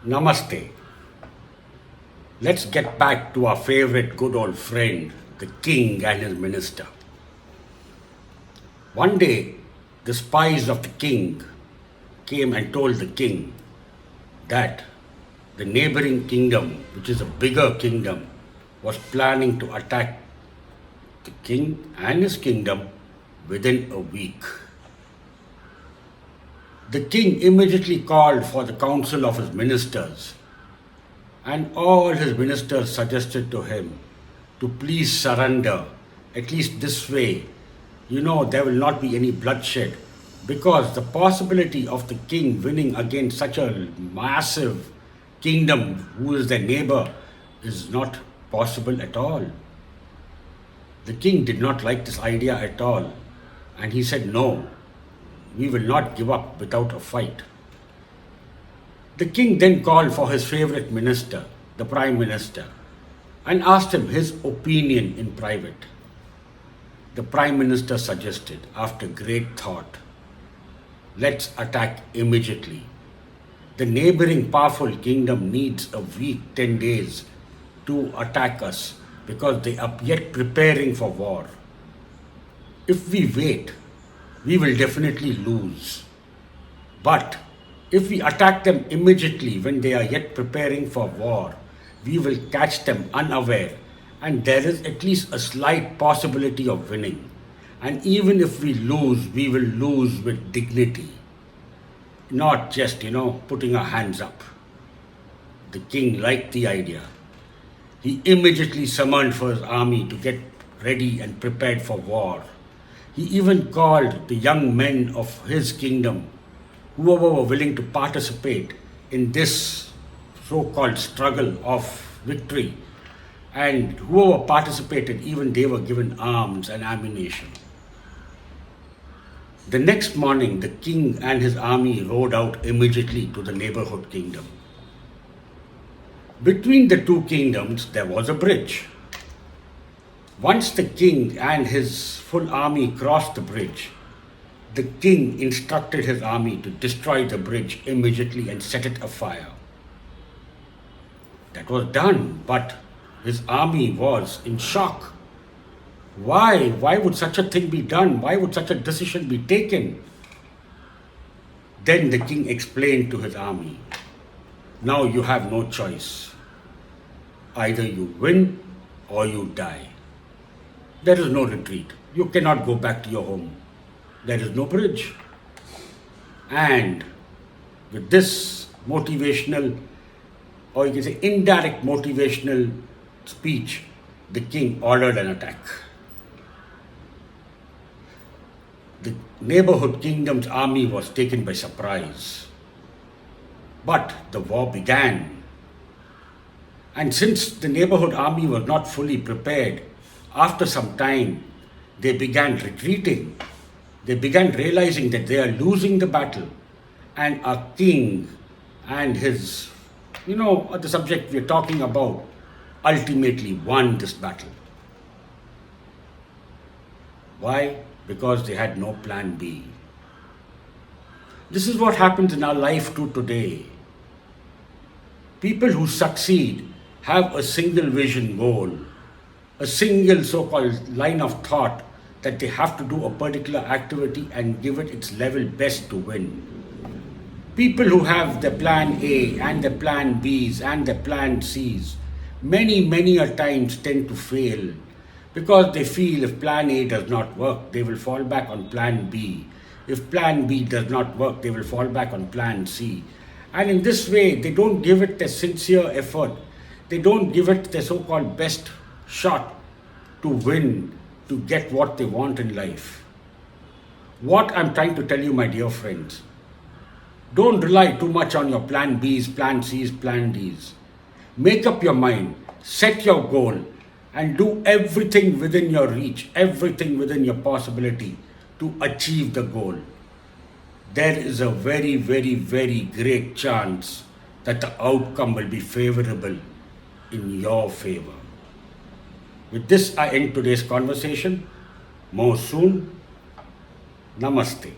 Namaste. Let's get back to our favorite good old friend, the king and his minister. One day, the spies of the king came and told the king that the neighboring kingdom, which is a bigger kingdom, was planning to attack the king and his kingdom within a week. The king immediately called for the council of his ministers, and all his ministers suggested to him to please surrender, at least this way. There will not be any bloodshed because the possibility of the king winning against such a massive kingdom who is their neighbor is not possible at all. The king did not like this idea at all, and he said, "No, we will not give up without a fight." The king then called for his favorite minister, the prime minister, and asked him his opinion in private. The prime minister suggested, after great thought, "Let's attack immediately. The neighboring powerful kingdom needs a week, 10 days to attack us because they are yet preparing for war. If we wait, we will definitely lose. But if we attack them immediately when they are yet preparing for war, we will catch them unaware, and there is at least a slight possibility of winning. And even if we lose, we will lose with dignity, not just, putting our hands up." The king liked the idea. He immediately summoned for his army to get ready and prepared for war. He even called the young men of his kingdom, whoever were willing to participate in this so-called struggle of victory, and whoever participated, even they were given arms and ammunition. The next morning, the king and his army rode out immediately to the neighborhood kingdom. Between the two kingdoms, there was a bridge. Once the king and his full army crossed the bridge, the king instructed his army to destroy the bridge immediately and set it afire. That was done, but his army was in shock. Why? Why would such a thing be done? Why would such a decision be taken? Then the king explained to his army, "Now you have no choice. Either you win or you die. There is no retreat. You cannot go back to your home. There is no bridge." And with this motivational, or you can say indirect motivational speech, the king ordered an attack. The neighborhood kingdom's army was taken by surprise. But the war began. And since the neighborhood army was not fully prepared, after some time, they began retreating. They began realizing that they are losing the battle. And our king and his, the subject we are talking about, ultimately won this battle. Why? Because they had no plan B. This is what happens in our life too today. People who succeed have a single vision goal, a single so-called line of thought that they have to do a particular activity and give it its level best to win. People who have the plan A and the plan Bs and the plan Cs many a times tend to fail because they feel if plan A does not work, they will fall back on plan B. If plan B does not work, they will fall back on plan C. And in this way, they don't give it their sincere effort. They don't give it their so-called best shot to win, to get what they want in life. What I'm trying to tell you, my dear friends, don't rely too much on your plan Bs, plan Cs, plan Ds. Make up your mind, set your goal, and do everything within your reach, everything within your possibility to achieve the goal. There is a very great chance that the outcome will be favorable in your favor. With this, I end today's conversation. More soon. Namaste.